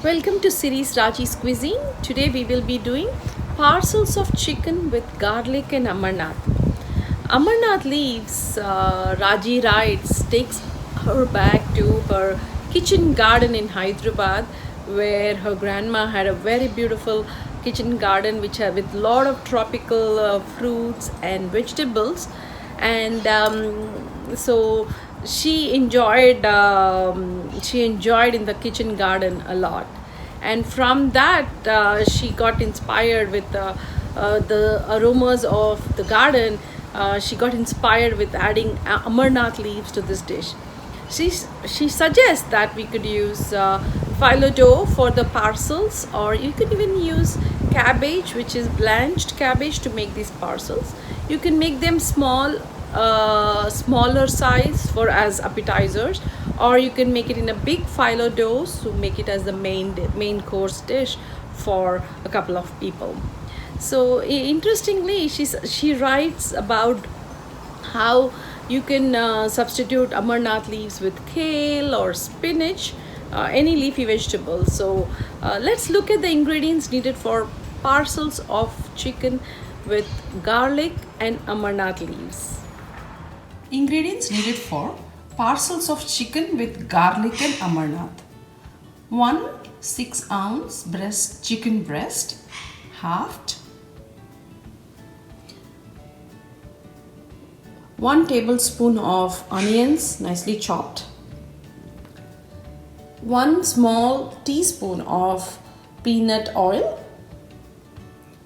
Welcome to series Raji's Cuisine. Today we will be doing parcels of chicken with garlic and Amarnath. Amarnath leaves, Raji writes, takes her back to her kitchen garden in Hyderabad, where her grandma had a very beautiful kitchen garden which had with lot of tropical fruits and vegetables, and so she enjoyed in the kitchen garden a lot, and from that she got inspired with the aromas of the garden. She got inspired with adding Amarnath leaves to this dish. She suggests that we could use phyllo dough for the parcels, or you could even use cabbage, which is blanched cabbage, to make these parcels. You can make them smaller size for as appetizers, or you can make it in a big phyllo dough to make it as the main course dish for a couple of people. So interestingly, she writes about how you can substitute Amarnath leaves with kale or spinach, any leafy vegetable. So let's look at the ingredients needed for parcels of chicken with garlic and Amarnath leaves. Ingredients needed for parcels of chicken with garlic and Amarnath. 1 6-ounce chicken breast, halved. 1 tablespoon of onions, nicely chopped. 1 small teaspoon of peanut oil.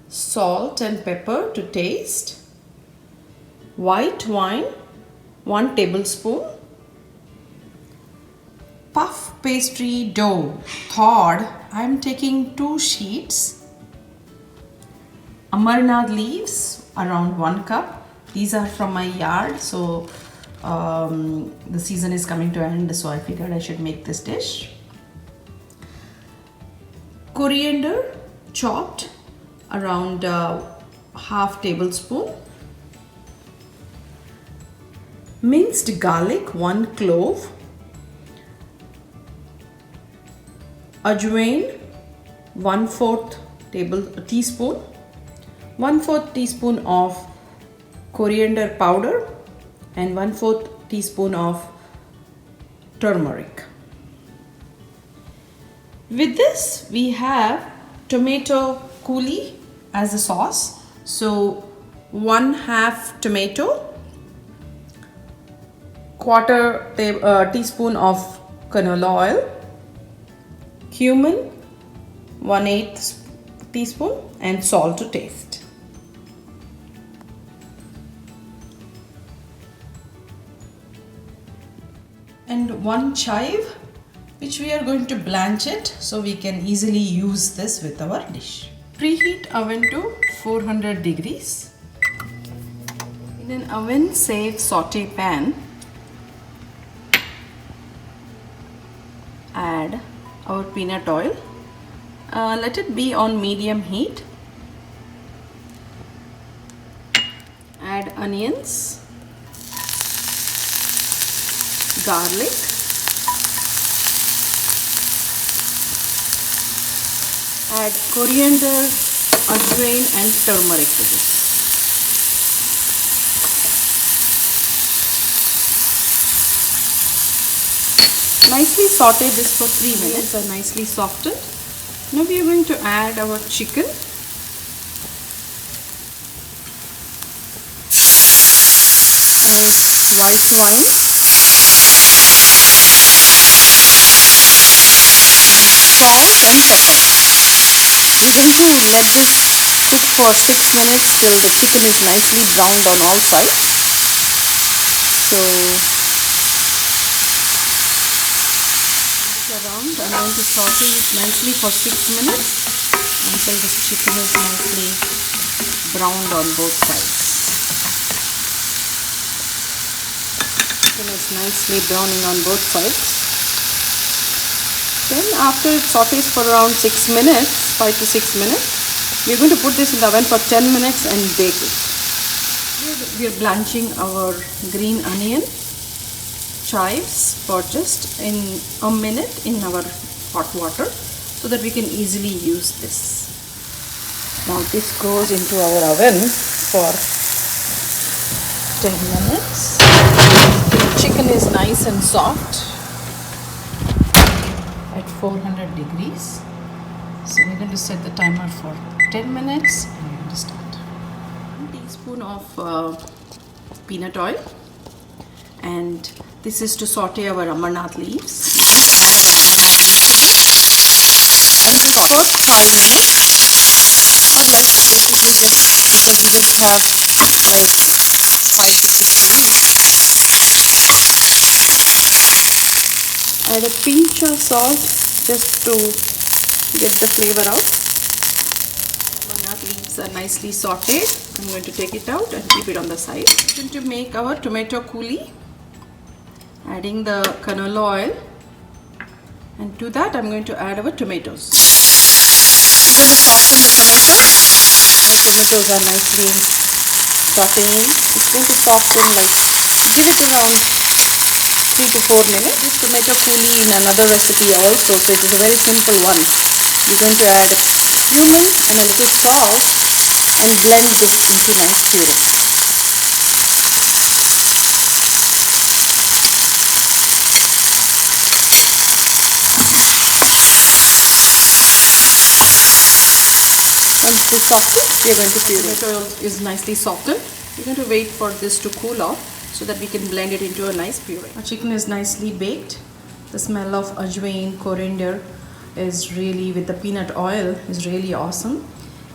Salt and pepper to taste. White wine, 1 tablespoon. Puff pastry dough, thawed, I am taking 2 sheets. Amarnath leaves, around 1 cup. These are from my yard, so the season is coming to end, so I figured I should make this dish. Coriander, chopped, around half tablespoon. Minced garlic, 1 clove. Ajwain, 1/4 teaspoon. 1/4 teaspoon of coriander powder and 1/4 teaspoon of turmeric. With this we have tomato coulis as a sauce. So 1/2 tomato, 1/4 teaspoon of canola oil, cumin 1/8 teaspoon, and salt to taste. And 1 chive, which we are going to blanch it so we can easily use this with our dish. Preheat oven to 400 degrees. In an oven safe saute pan, add our peanut oil. Let it be on medium heat. Add onions, garlic, add coriander, ajwain and turmeric to this. Nicely saute this for 3 minutes. Are nicely softened. Now we are going to add our chicken. Add white wine. Salt and pepper. We're going to let this cook for 6 minutes till the chicken is nicely browned on all sides. So around, I'm going to saute it nicely for 6 minutes until the chicken is nicely browned on both sides. Chicken is nicely browning on both sides. Then after it sautés for around 6 minutes, 5 to 6 minutes, we are going to put this in the oven for 10 minutes and bake it. We are blanching our green onion, chives for just in a minute in our hot water. so that we can easily use this. Now this goes into our oven for 10 minutes. The chicken is nice and soft at 400 degrees. So we're going to set the timer for 10 minutes and we're going to start. 1 teaspoon of peanut oil, and this is to saute our Amarnath leaves. And this first 5 minutes, not like basically just because we just have like 5 to 6 minutes. Add a pinch of salt just to get the flavor out. Amarnath leaves are nicely sauteed. I'm going to take it out and keep it on the side. I'm going to make our tomato coulis, adding the canola oil, and to that I'm going to add our tomatoes. I'm going to soften the tomato. Our tomatoes are nicely sauteing. It's going to soften, like give it around 3 to 4 minutes. This tomato coulis in another recipe also, so it is a very simple one. We're going to add cumin and a little salt and blend this into nice puree. Once this softens, we are going to puree. The tomato is nicely softened. We're going to wait for this to cool off so that we can blend it into a nice puree. Our chicken is nicely baked. The smell of Ajwain, Coriander is really, with the peanut oil, is really awesome.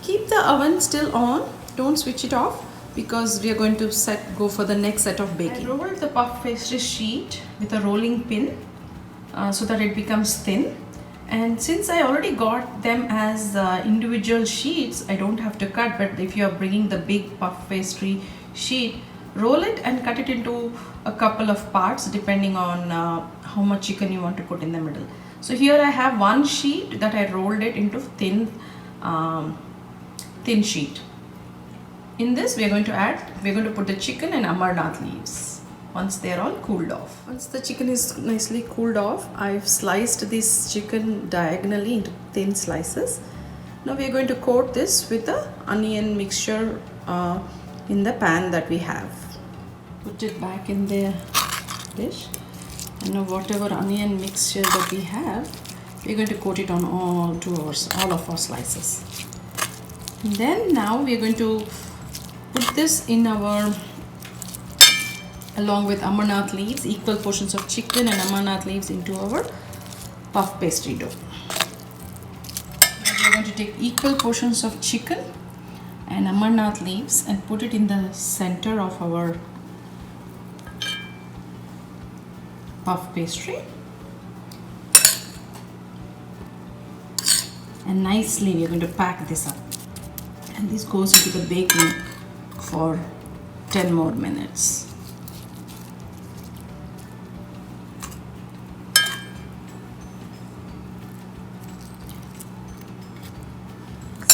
Keep the oven still on. Don't switch it off because we are going to go for the next set of baking. I rolled the puff pastry sheet with a rolling pin so that it becomes thin. And since I already got them as individual sheets, I don't have to cut. But if you are bringing the big puff pastry sheet, roll it and cut it into a couple of parts depending on how much chicken you want to put in the middle. So here I have one sheet that I rolled it into thin sheet. In this we are going to put the chicken and Amarnath leaves once they are all cooled off. Once the chicken is nicely cooled off, I've sliced this chicken diagonally into thin slices. Now we are going to coat this with the onion mixture in the pan that we have. Put it back in the dish, and now whatever onion mixture that we have, we're going to coat it on all of our slices. And then now we are going to put this in our, along with Amarnath leaves, equal portions of chicken and Amarnath leaves into our puff pastry dough. We are going to take equal portions of chicken and Amarnath leaves and put it in the center of our puff pastry, and nicely we are going to pack this up, and this goes into the baking for 10 more minutes.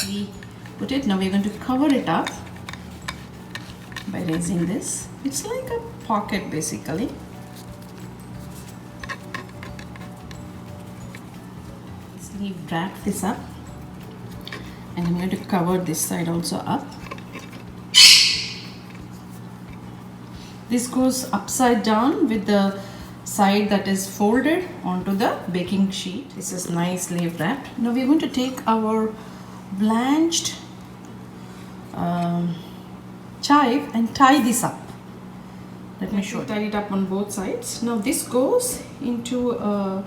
We put it, now we are going to cover it up by raising this. It's like a pocket basically. Wrap this up, and I'm going to cover this side also up. This goes upside down with the side that is folded onto the baking sheet. This is nicely wrapped. Now we're going to take our blanched chive and tie this up. Let me show you. Tie it up on both sides. Now this goes into a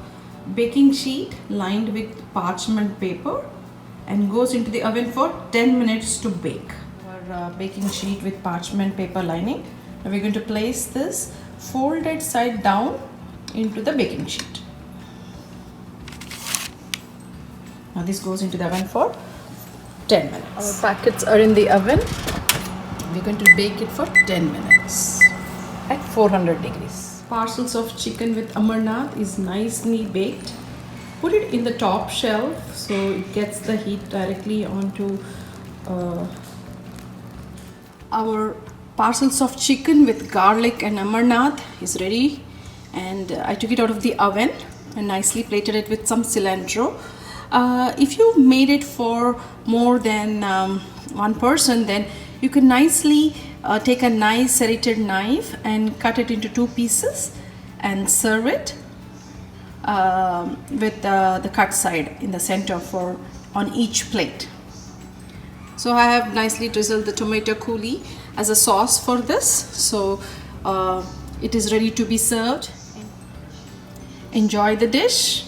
baking sheet lined with parchment paper and goes into the oven for 10 minutes to bake. Our baking sheet with parchment paper lining. Now we're going to place this folded side down into the baking sheet. Now this goes into the oven for 10 minutes. Our packets are in the oven. We're going to bake it for 10 minutes at 400 degrees. Parcels of chicken with Amarnath is nicely baked. Put it in the top shelf so it gets the heat directly onto our parcels of chicken with garlic and Amarnath is ready, and I took it out of the oven and nicely plated it with some cilantro. if you made it for more than one person, then you can nicely take a nice serrated knife and cut it into 2 pieces and serve it with the cut side in the center for on each plate. So I have nicely drizzled the tomato coulis as a sauce for this. So it is ready to be served. Enjoy the dish.